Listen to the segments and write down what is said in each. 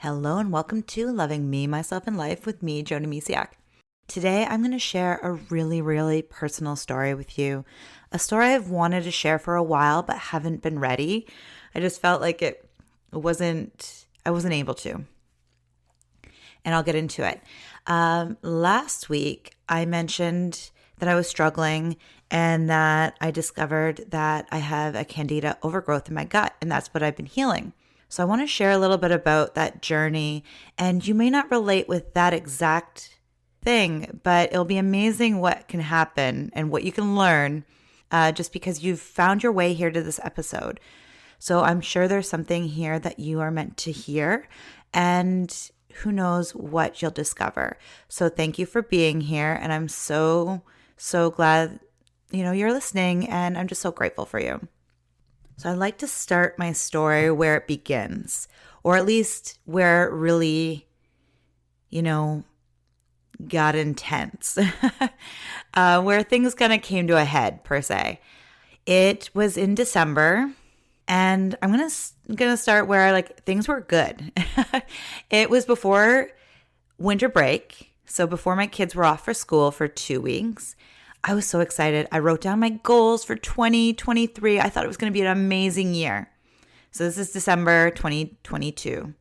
Hello and welcome to Loving Me, Myself, and Life with me, Joni Misiak. Today, I'm going to share a really personal story with you. A story I've wanted to share for a while, but haven't been ready. I just felt like I wasn't able to. And I'll get into it. Last week, I mentioned that I was struggling and that I discovered that I have a candida overgrowth in my gut, and that's what I've been healing. So I want to share a little bit about that journey, and you may not relate with that exact thing, but it'll be amazing what can happen and what you can learn just because you've found your way here to this episode. So I'm sure there's something here that you are meant to hear, and who knows what you'll discover. So thank you for being here, and I'm so glad you're listening, and I'm just so grateful for you. So I like to start my story where it begins, or at least where it really, got intense, where things kind of came to a head, per se. It was in December, and I'm gonna start where things were good. It was before winter break, so before my kids were off for school for 2 weeks. I was so excited. I wrote down my goals for 2023. I thought it was going to be an amazing year. So this is December 2022.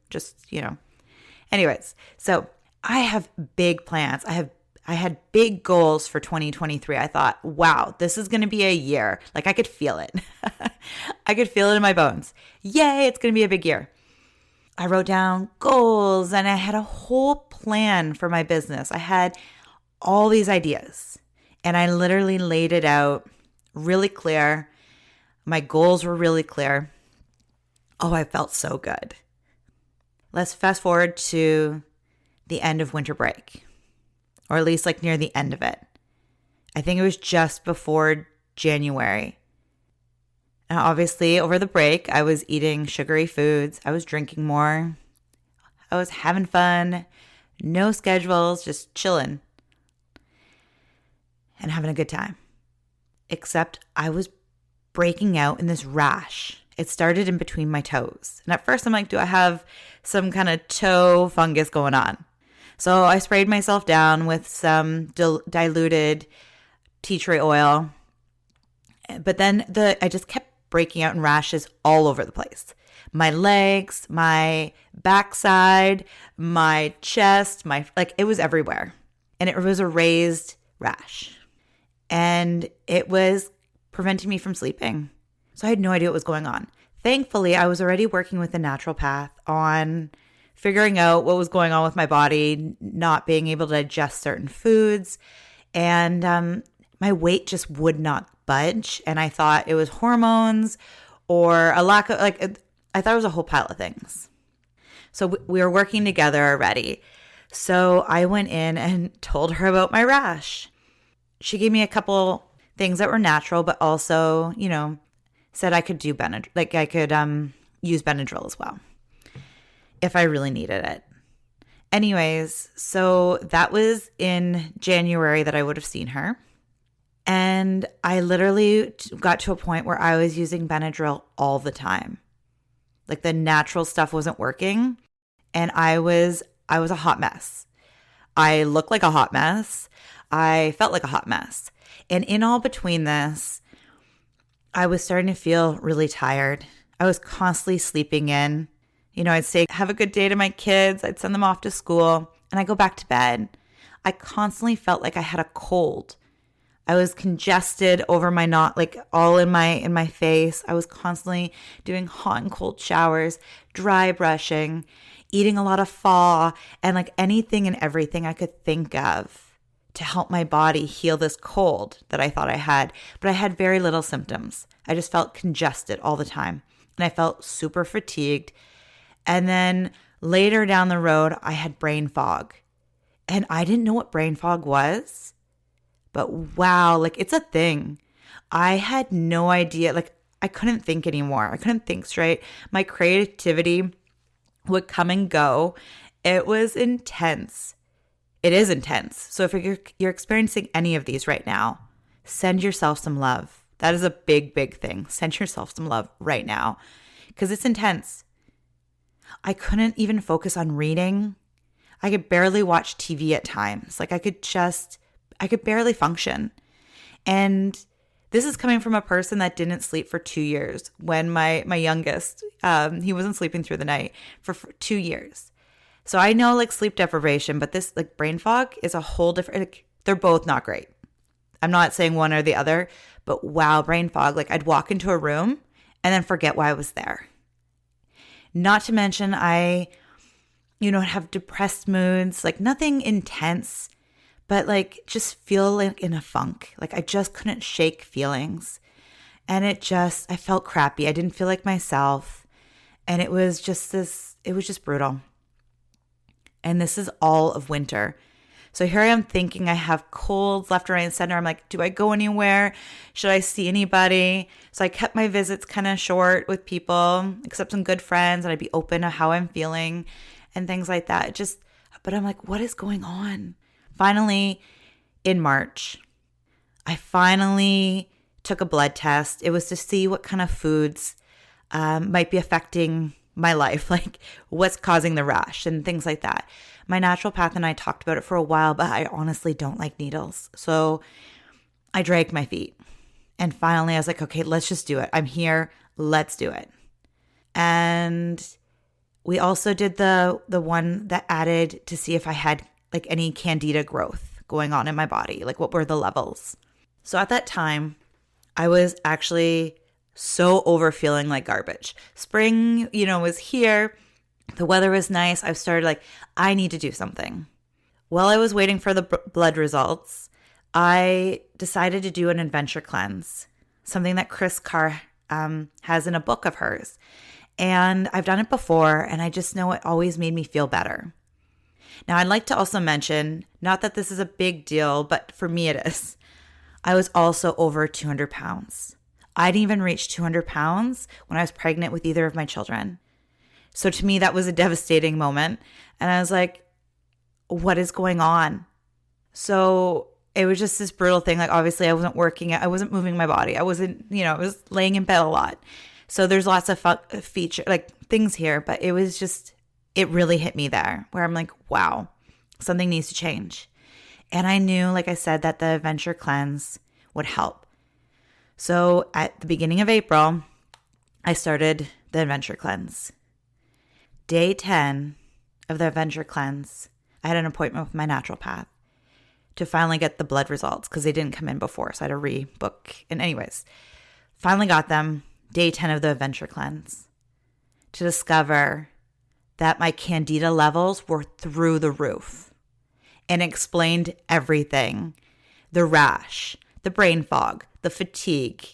Anyways, so I have big plans. I had big goals for 2023. I thought, wow, this is going to be a year. I could feel it. I could feel it in my bones. Yay, it's going to be a big year. I wrote down goals and I had a whole plan for my business. I had all these ideas. And I literally laid it out really clear. My goals were really clear. Oh, I felt so good. Let's fast forward to the end of winter break, or at least near the end of it. I think it was just before January. Now, obviously, over the break, I was eating sugary foods. I was drinking more. I was having fun. No schedules, just chilling and having a good time. Except I was breaking out in this rash. It started in between my toes. And at first I'm like, do I have some kind of toe fungus going on? So I sprayed myself down with some diluted tea tree oil. But then I just kept breaking out in rashes all over the place. My legs, my backside, my chest, it was everywhere. And it was a raised rash. And it was preventing me from sleeping. So I had no idea what was going on. Thankfully, I was already working with a naturopath on figuring out what was going on with my body, not being able to digest certain foods. And my weight just would not budge. And I thought it was hormones or a lack of, I thought it was a whole pile of things. So we were working together already. So I went in and told her about my rash. She gave me a couple things that were natural, but also, said I could do Benadryl. I could use Benadryl as well if I really needed it. Anyways, so that was in January that I would have seen her. And I literally got to a point where I was using Benadryl all the time. The natural stuff wasn't working. And I was a hot mess. I looked like a hot mess. I felt like a hot mess. And in all between this, I was starting to feel really tired. I was constantly sleeping in. I'd say, have a good day to my kids. I'd send them off to school and I go back to bed. I constantly felt like I had a cold. I was congested over my all in my face. I was constantly doing hot and cold showers, dry brushing, eating a lot of pho, and anything and everything I could think of to help my body heal this cold that I thought I had. But I had very little symptoms. I just felt congested all the time. And I felt super fatigued. And then later down the road, I had brain fog. And I didn't know what brain fog was. But wow, it's a thing. I had no idea. I couldn't think anymore. I couldn't think straight. My creativity would come and go. It was intense. It is intense. So if you're experiencing any of these right now, send yourself some love. That is a big thing. Send yourself some love right now because it's intense. I couldn't even focus on reading. I could barely watch TV at times. Like I could barely function. And this is coming from a person that didn't sleep for 2 years. When my youngest, he wasn't sleeping through the night for 2 years. So I know like sleep deprivation, but this like brain fog is a whole different, like, they're both not great. I'm not saying one or the other, but wow, brain fog. Like I'd walk into a room and then forget why I was there. Not to mention I, have depressed moods, like nothing intense, but like just feel like in a funk. Like I just couldn't shake feelings. And I felt crappy. I didn't feel like myself. And it was just brutal. And this is all of winter. So here I am thinking I have colds left, right, and center. I'm like, do I go anywhere? Should I see anybody? So I kept my visits kind of short with people, except some good friends, and I'd be open to how I'm feeling and things like that. But I'm like, what is going on? Finally, in March, I finally took a blood test. It was to see what kind of foods might be affecting my life, like what's causing the rash and things like that. My naturopath and I talked about it for a while, but I honestly don't like needles. So I dragged my feet. And finally I was like, okay, let's just do it. I'm here. Let's do it. And we also did the one that added to see if I had like any candida growth going on in my body, like what were the levels. So at that time, I was actually so over feeling like garbage. Spring, was here. The weather was nice. I started like, I need to do something. While I was waiting for the blood results, I decided to do an adventure cleanse, something that Chris Carr has in a book of hers. And I've done it before, and I just know it always made me feel better. Now, I'd like to also mention, not that this is a big deal, but for me it is. I was also over 200 pounds. I didn't even reach 200 pounds when I was pregnant with either of my children. So to me, that was a devastating moment. And I was like, what is going on? So it was just this brutal thing. Like, obviously, I wasn't working. I wasn't moving my body. I wasn't, I was laying in bed a lot. So there's lots of things here. But it was just, it really hit me there where I'm like, wow, something needs to change. And I knew, like I said, that the adventure cleanse would help. So at the beginning of April, I started the adventure cleanse. Day 10 of the adventure cleanse, I had an appointment with my naturopath to finally get the blood results because they didn't come in before. So I had to rebook. And anyways, finally got them, day 10 of the adventure cleanse, to discover that my candida levels were through the roof, and explained everything. The rash, the brain fog, the fatigue,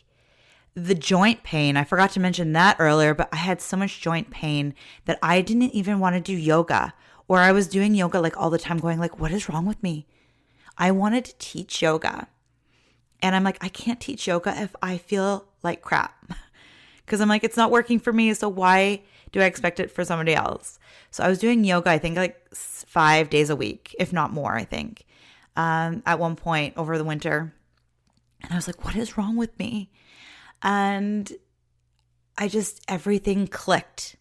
the joint pain. I forgot to mention that earlier, but I had so much joint pain that I didn't even want to do yoga, or I was doing yoga like all the time going like, what is wrong with me? I wanted to teach yoga. And I'm like, I can't teach yoga if I feel like crap. Because I'm like, it's not working for me. So why do I expect it for somebody else? So I was doing yoga, I think like 5 days a week, if not more, I think, at one point over the winter. And I was like, what is wrong with me? And everything clicked.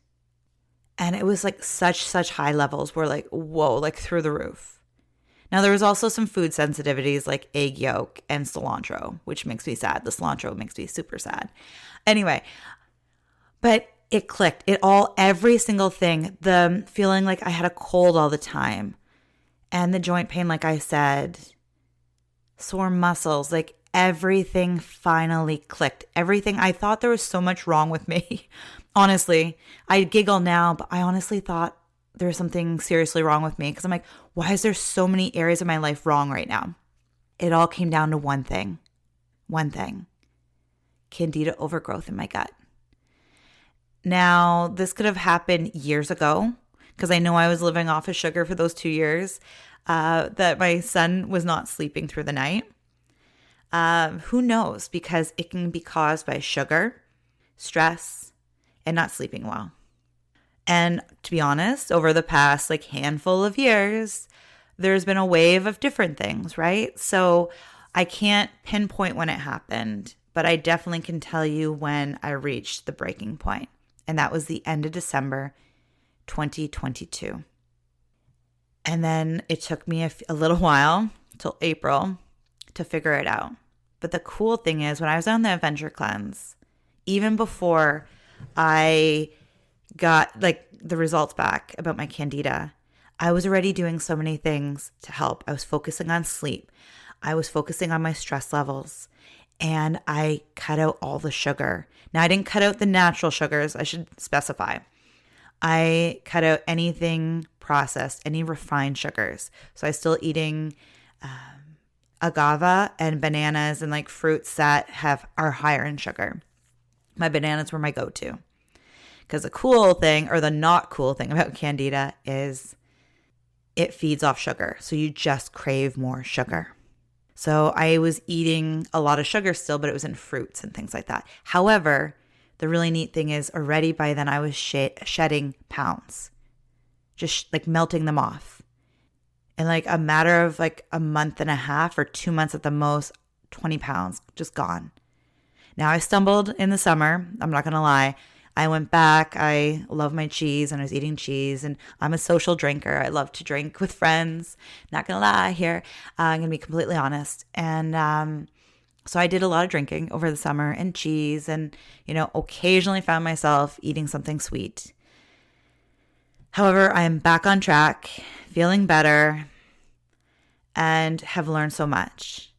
And it was like such high levels were like, whoa, like through the roof. Now, there was also some food sensitivities like egg yolk and cilantro, which makes me sad. The cilantro makes me super sad. Anyway, but it clicked. Every single thing, the feeling like I had a cold all the time, and the joint pain, like I said, sore muscles, like everything finally clicked. Everything. I thought there was so much wrong with me. Honestly, I giggle now, but I honestly thought there was something seriously wrong with me because I'm like, why is there so many areas of my life wrong right now? It all came down to one thing. Candida overgrowth in my gut. Now, this could have happened years ago because I know I was living off of sugar for those 2 years, that my son was not sleeping through the night. Who knows? Because it can be caused by sugar, stress, and not sleeping well. And to be honest, over the past handful of years, there's been a wave of different things, right? So I can't pinpoint when it happened, but I definitely can tell you when I reached the breaking point. And that was the end of December 2022. And then it took me a little while till April to figure it out. But the cool thing is, when I was on the adventure cleanse, even before I got like the results back about my candida, I was already doing so many things to help. I was focusing on sleep. I was focusing on my stress levels, and I cut out all the sugar. Now, I didn't cut out the natural sugars, I should specify. I cut out anything processed, any refined sugars. So I was still eating agave and bananas and like fruits that are higher in sugar. My bananas were my go-to. Because the cool thing, or the not cool thing about candida, is it feeds off sugar. So you just crave more sugar. So I was eating a lot of sugar still, but it was in fruits and things like that. However, the really neat thing is already by then I was shedding pounds, just like melting them off. In like a matter of like a month and a half or 2 months at the most, 20 pounds just gone. Now I stumbled in the summer. I'm not going to lie. I went back. I love my cheese and I was eating cheese, and I'm a social drinker. I love to drink with friends. Not going to lie here. I'm going to be completely honest. And so I did a lot of drinking over the summer and cheese, and, occasionally found myself eating something sweet. However, I am back on track, feeling better, and have learned so much.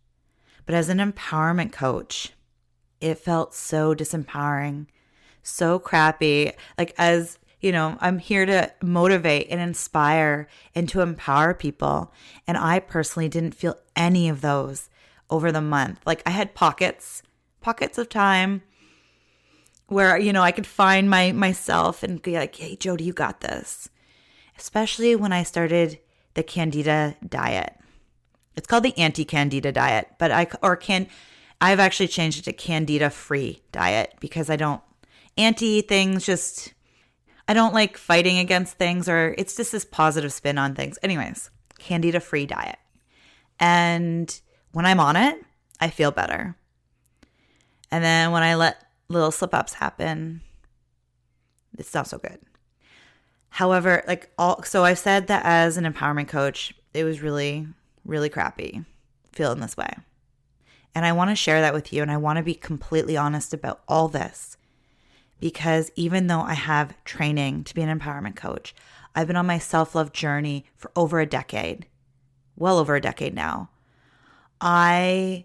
But as an empowerment coach, it felt so disempowering, so crappy. Like, as I'm here to motivate and inspire and to empower people. And I personally didn't feel any of those over the month. Like, I had pockets of time where, I could find myself and be like, hey, Jody, you got this. Especially when I started the Candida diet. It's called the anti-Candida diet, but I've actually changed it to Candida-free diet because I don't like fighting against things, or it's just this positive spin on things. Anyways, Candida-free diet. And when I'm on it, I feel better. And then when I let little slip-ups happen, it's not so good. However, so I've said that as an empowerment coach, it was really, really crappy feeling this way. And I want to share that with you, and I want to be completely honest about all this. Because even though I have training to be an empowerment coach, I've been on my self-love journey for over a decade, well over a decade now. I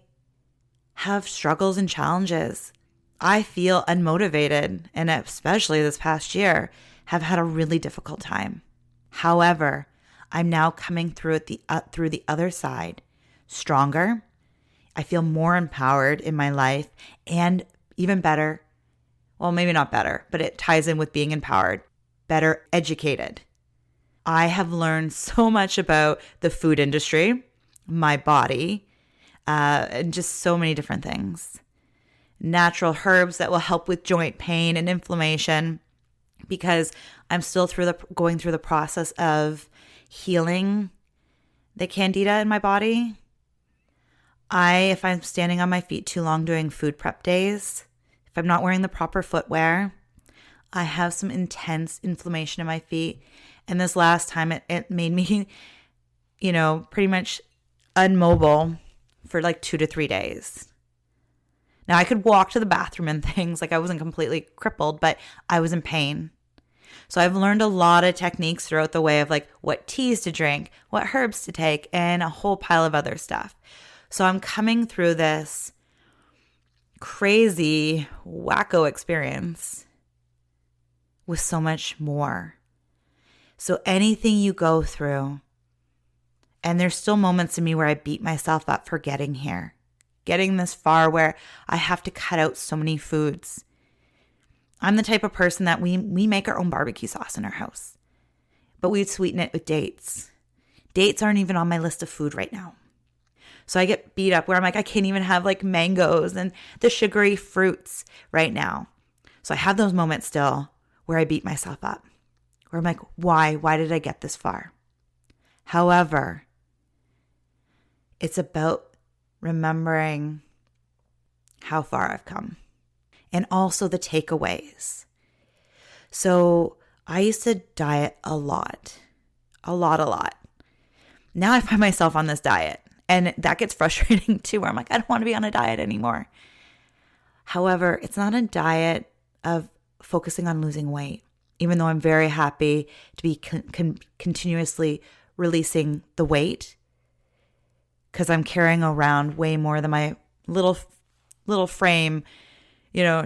have struggles and challenges. I feel unmotivated, and especially this past year, have had a really difficult time. However, I'm now coming through the other side, stronger. I feel more empowered in my life, and even better. Well, maybe not better, but it ties in with being empowered, better educated. I have learned so much about the food industry, my body, and just so many different things. Natural herbs that will help with joint pain and inflammation, because I'm still going through the process of healing the candida in my body. If I'm standing on my feet too long doing food prep days, if I'm not wearing the proper footwear, I have some intense inflammation in my feet. And this last time it made me, pretty much unmobile for like 2 to 3 days. Now I could walk to the bathroom and things, like I wasn't completely crippled, but I was in pain. So I've learned a lot of techniques throughout the way of like what teas to drink, what herbs to take, and a whole pile of other stuff. So I'm coming through this crazy, wacko experience with so much more. So anything you go through, and there's still moments in me where I beat myself up for getting here, getting this far where I have to cut out so many foods. I'm the type of person that we make our own barbecue sauce in our house, but we sweeten it with dates. Dates aren't even on my list of food right now. So I get beat up where I'm like, I can't even have like mangoes and the sugary fruits right now. So I have those moments still where I beat myself up, where I'm like, why? Why did I get this far? However, it's about remembering how far I've come and also the takeaways. So I used to diet a lot. A lot. Now I find myself on this diet, and that gets frustrating too, where I'm like, I don't want to be on a diet anymore. However, it's not a diet of focusing on losing weight, even though I'm very happy to be continuously releasing the weight, because I'm carrying around way more than my little frame,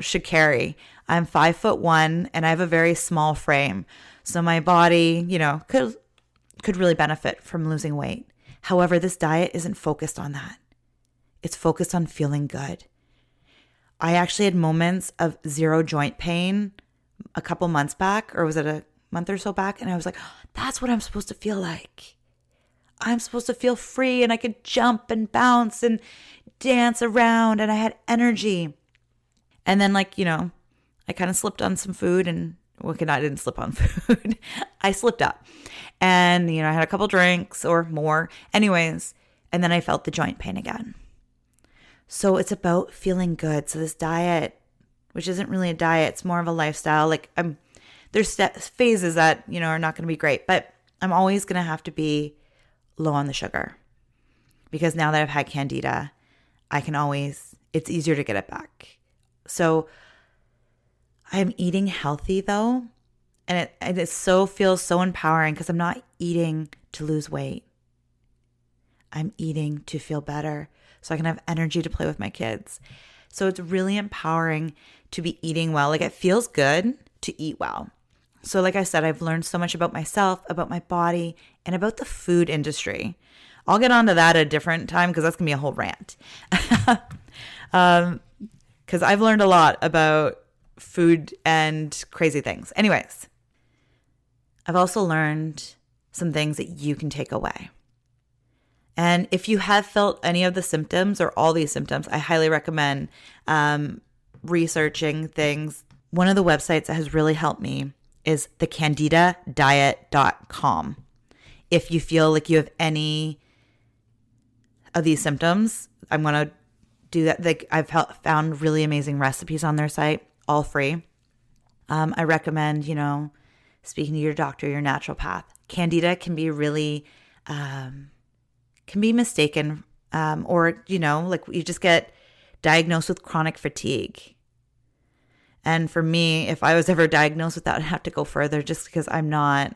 should carry. I'm 5'1" and I have a very small frame. So my body, could really benefit from losing weight. However, this diet isn't focused on that. It's focused on feeling good. I actually had moments of zero joint pain a couple months back, or was it a month or so back? And I was like, that's what I'm supposed to feel like. I'm supposed to feel free, and I could jump and bounce and dance around, and I had energy. And then I kind of slipped on some food, and I didn't slip on food. I slipped up, and I had a couple drinks or more anyways. And then I felt the joint pain again. So it's about feeling good. So this diet, which isn't really a diet, it's more of a lifestyle. There's phases that, are not going to be great, but I'm always going to have to be low on the sugar, because now that I've had Candida, it's easier to get it back. So I'm eating healthy though. And it feels so empowering, because I'm not eating to lose weight. I'm eating to feel better, so I can have energy to play with my kids. So it's really empowering to be eating well. It feels good to eat well. So like I said, I've learned so much about myself, about my body, and about the food industry. I'll get onto that at a different time, because that's going to be a whole rant. Because I've learned a lot about food and crazy things. Anyways, I've also learned some things that you can take away. And if you have felt any of the symptoms or all these symptoms, I highly recommend researching things. One of the websites that has really helped me is thecandidadiet.com. If you feel like you have any of these symptoms, I'm going to do that. I've found really amazing recipes on their site, all free. I recommend, speaking to your doctor, your naturopath. Candida can be really, can be mistaken, or, you just get diagnosed with chronic fatigue. And for me, if I was ever diagnosed with that, I'd have to go further, just because I'm not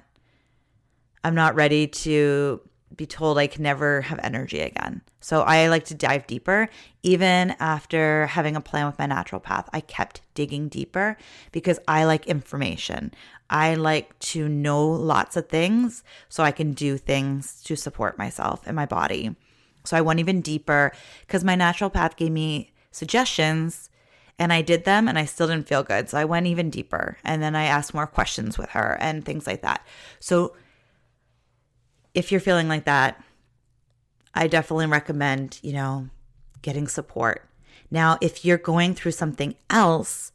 ready to be told I can never have energy again. So I like to dive deeper. Even after having a plan with my naturopath, I kept digging deeper, because I like information. I like to know lots of things so I can do things to support myself and my body. So I went even deeper, because my naturopath gave me suggestions and I did them and I still didn't feel good. So I went even deeper, and then I asked more questions with her and things like that. So if you're feeling like that, I definitely recommend, getting support. Now, if you're going through something else,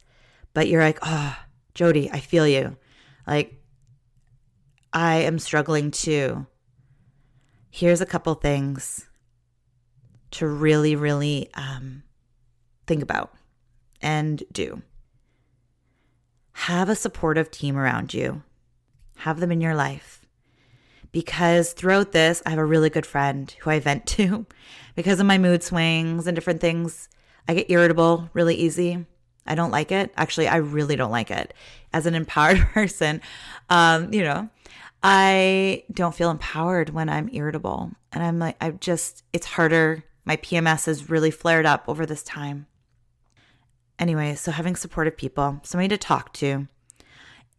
but you're like, oh, Jody, I feel you. I am struggling too. Here's a couple things to really, really think about and do. Have a supportive team around you. Have them in your life. Because throughout this, I have a really good friend who I vent to. Because of my mood swings and different things, I get irritable really easy. I don't like it. Actually, I really don't like it. As an empowered person, I don't feel empowered when I'm irritable. And I'm like, it's harder. My PMS has really flared up over this time. Anyway, so having supportive people, somebody to talk to.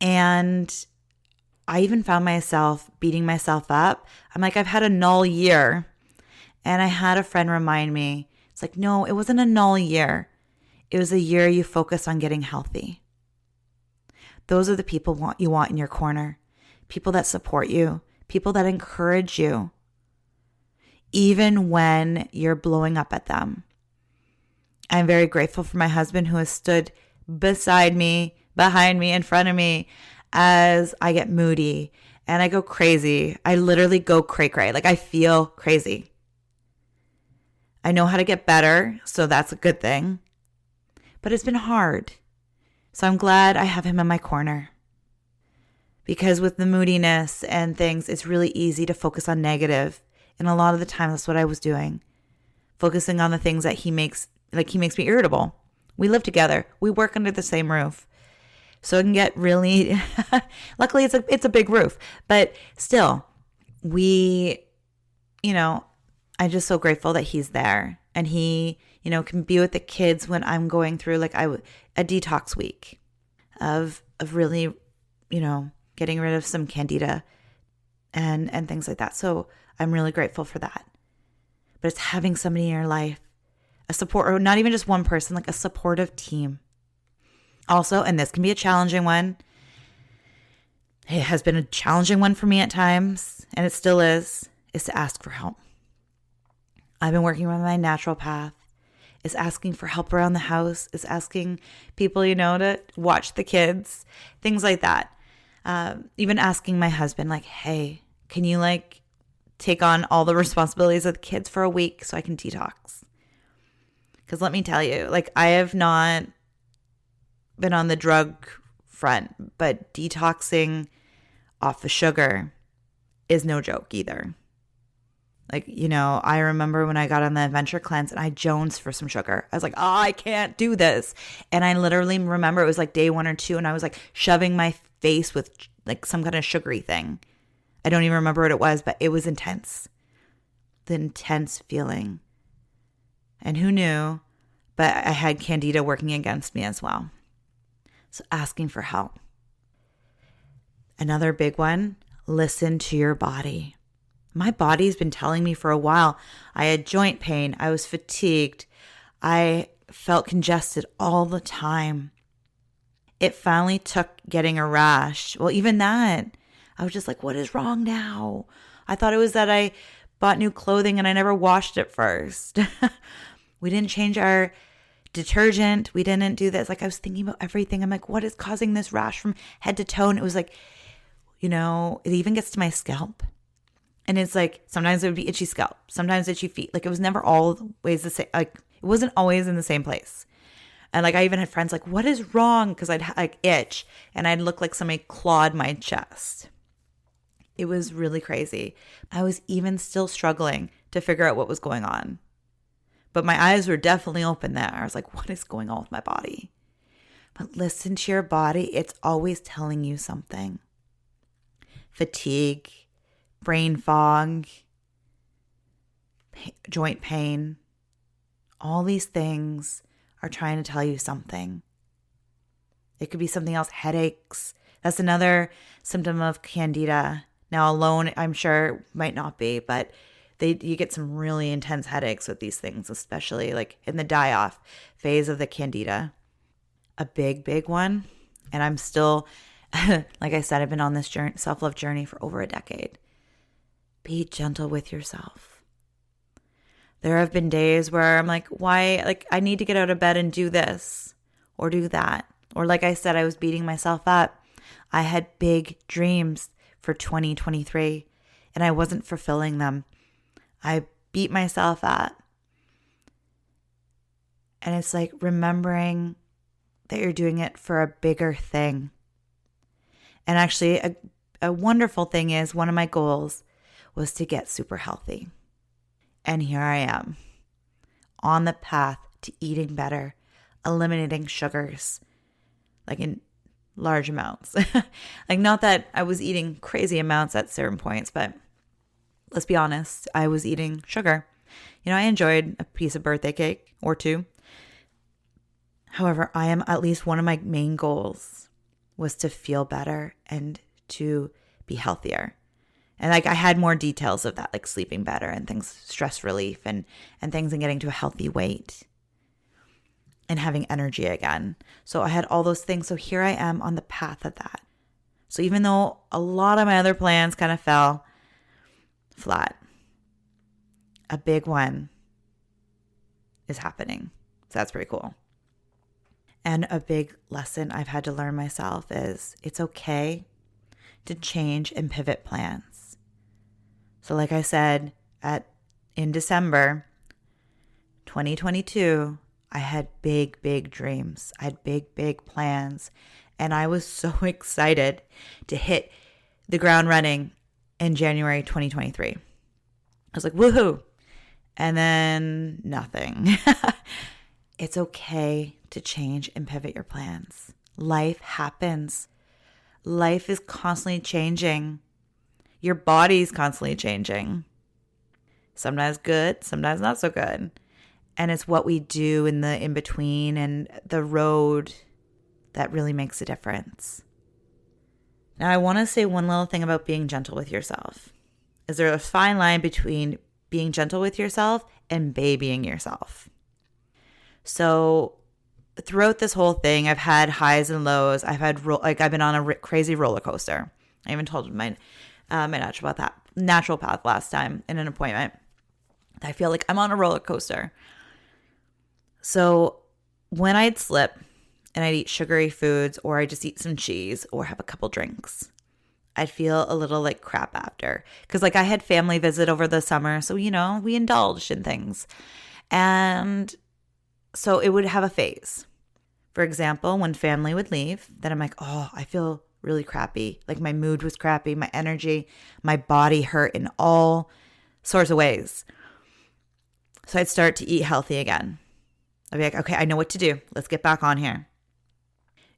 And I even found myself beating myself up. I'm like, I've had a null year. And I had a friend remind me, it's like, no, it wasn't a null year. It was a year you focus on getting healthy. Those are the people you want in your corner. People that support you. People that encourage you. Even when you're blowing up at them. I'm very grateful for my husband, who has stood beside me, behind me, in front of me, as I get moody and I go crazy. I literally go cray-cray. I feel crazy. I know how to get better, so that's a good thing. But it's been hard. So I'm glad I have him in my corner. Because with the moodiness and things, it's really easy to focus on negative. And a lot of the time, that's what I was doing. Focusing on the things that he makes me irritable. We live together. We work under the same roof. So it can get really, luckily it's a big roof, but still I'm just so grateful that he's there and he, can be with the kids when I'm going through a detox week of really, getting rid of some candida and things like that. So I'm really grateful for that. But it's having somebody in your life, a support, or not even just one person, like a supportive team. Also, and this can be a challenging one. It has been a challenging one for me at times, and it still is to ask for help. I've been working with my naturopath. It's asking for help around the house. It's asking people, to watch the kids, things like that. Even asking my husband, hey, can you take on all the responsibilities of the kids for a week so I can detox? Because let me tell you, I have not been on the drug front, but detoxing off of sugar is no joke either. I remember when I got on the adventure cleanse and I jonesed for some sugar. I was like, I can't do this. And I literally remember it was day 1 or 2 and I was shoving my face with some kind of sugary thing. I don't even remember what it was, but it was intense. The intense feeling. And who knew? But I had candida working against me as well. So asking for help. Another big one, listen to your body. My body's been telling me for a while. I had joint pain. I was fatigued. I felt congested all the time. It finally took getting a rash. Well, even that, I was just what is wrong now? I thought it was that I bought new clothing and I never washed it first. We didn't change our detergent. We didn't do this. I was thinking about everything. I'm what is causing this rash from head to toe? And it was it even gets to my scalp. And it's sometimes it would be itchy scalp, sometimes itchy feet. It was never always the same. It wasn't always in the same place. And I even had friends what is wrong? Because I'd itch and I'd look like somebody clawed my chest. It was really crazy. I was even still struggling to figure out what was going on. But my eyes were definitely open there. I was what is going on with my body? But listen to your body. It's always telling you something. Fatigue, brain fog, joint pain. All these things are trying to tell you something. It could be something else, headaches. That's another symptom of candida. Now alone, I'm sure might not be, but you get some really intense headaches with these things, especially in the die-off phase of the candida. A big one, and I'm still, like I said, I've been on this self-love journey for over a decade. Be gentle with yourself. There have been days where I'm why? I need to get out of bed and do this or do that. Or like I said, I was beating myself up. I had big dreams for 2023 and I wasn't fulfilling them. I beat myself up. And it's remembering that you're doing it for a bigger thing. And actually, a wonderful thing is one of my goals was to get super healthy. And here I am on the path to eating better, eliminating sugars, in large amounts. Not that I was eating crazy amounts at certain points, but let's be honest, I was eating sugar. I enjoyed a piece of birthday cake or two. However, at least one of my main goals was to feel better and to be healthier. And I had more details of that, sleeping better and things, stress relief and things, and getting to a healthy weight and having energy again. So I had all those things. So here I am on the path of that. So even though a lot of my other plans kind of fell flat, a big one is happening. So that's pretty cool. And a big lesson I've had to learn myself is it's okay to change and pivot plans. So like I said, in December 2022, I had big dreams. I had big plans. And I was so excited to hit the ground running in January 2023. I was like, woohoo. And then nothing. It's okay to change and pivot your plans. Life happens. Life is constantly changing. Your body's constantly changing. Sometimes good, sometimes not so good. And it's what we do in the in-between and the road that really makes a difference. Now, I want to say one little thing about being gentle with yourself. Is there a fine line between being gentle with yourself and babying yourself? So throughout this whole thing, I've had highs and lows. I've been on a crazy roller coaster. I even told my natural path last time in an appointment. I feel like I'm on a roller coaster. So when I'd slip and I'd eat sugary foods, or I just eat some cheese or have a couple drinks, I'd feel a little like crap after. Because I had family visit over the summer. So, we indulged in things. And so it would have a phase. For example, when family would leave, then I'm like, oh, I feel really crappy. Like my mood was crappy, my energy, my body hurt in all sorts of ways. So I'd start to eat healthy again. I'd be like, okay, I know what to do. Let's get back on here.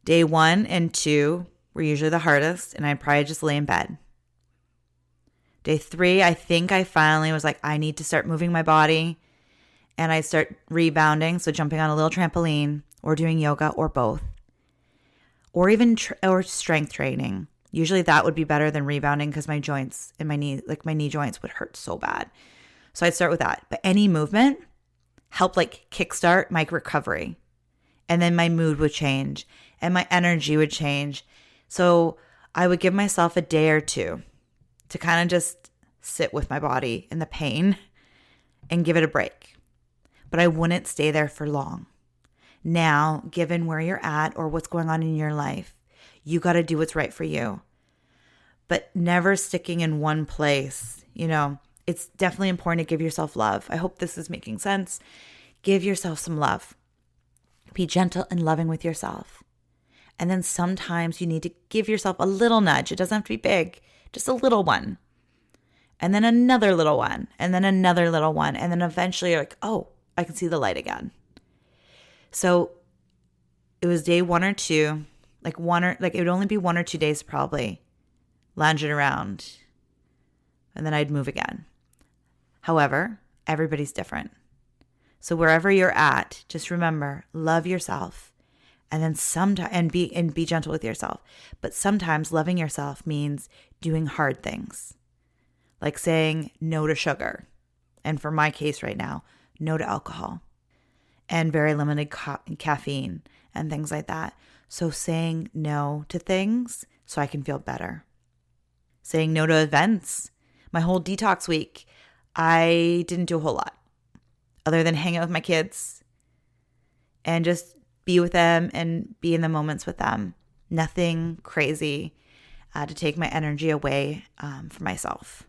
Day 1 and 2 were usually the hardest, and I'd probably just lay in bed. Day 3, I think I finally was like, I need to start moving my body, and I'd start rebounding, so jumping on a little trampoline or doing yoga or both, or even or strength training. Usually that would be better than rebounding because my joints and my knee joints would hurt so bad. So I'd start with that. But any movement helped kickstart my recovery. And then my mood would change and my energy would change. So I would give myself a day or two to kind of just sit with my body in the pain and give it a break. But I wouldn't stay there for long. Now, given where you're at or what's going on in your life, you got to do what's right for you. But never sticking in one place. It's definitely important to give yourself love. I hope this is making sense. Give yourself some love. Be gentle and loving with yourself. And then sometimes you need to give yourself a little nudge. It doesn't have to be big, just a little one. And then another little one. And then another little one. And then eventually you're like, oh, I can see the light again. So it was day 1 or 2, it would only be 1 or 2 days probably, lounging around. And then I'd move again. However, everybody's different. So wherever you're at, just remember, love yourself. And then sometimes be gentle with yourself. But sometimes loving yourself means doing hard things. Like saying no to sugar. And for my case right now, no to alcohol. And very limited caffeine and things like that. So saying no to things so I can feel better. Saying no to events. My whole detox week, I didn't do a whole lot other than hang out with my kids and just be with them and be in the moments with them. Nothing crazy to take my energy away from myself.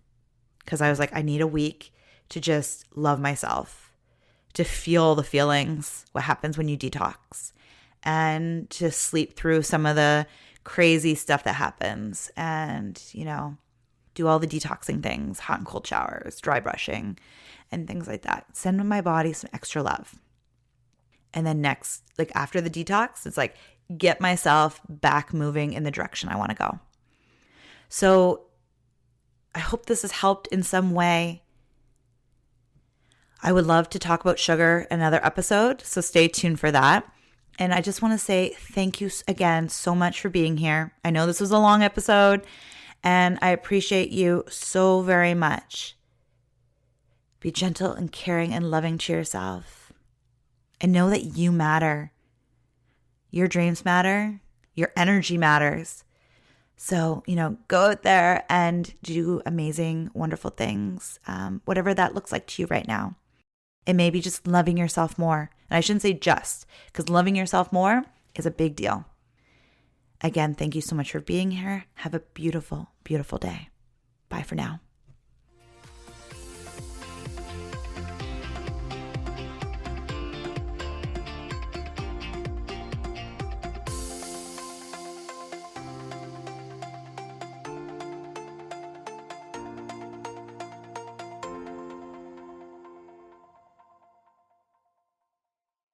Because I was like, I need a week to just love myself, to feel the feelings, what happens when you detox, and to sleep through some of the crazy stuff that happens and, do all the detoxing things, hot and cold showers, dry brushing, and things like that. Send my body some extra love. And then next, after the detox, it's get myself back moving in the direction I want to go. So I hope this has helped in some way. I would love to talk about sugar in another episode, so stay tuned for that. And I just want to say thank you again so much for being here. I know this was a long episode, and I appreciate you so very much. Be gentle and caring and loving to yourself. And know that you matter. Your dreams matter. Your energy matters. So, go out there and do amazing, wonderful things, whatever that looks like to you right now. It may be just loving yourself more. And I shouldn't say just, because loving yourself more is a big deal. Again, thank you so much for being here. Have a beautiful, beautiful day. Bye for now.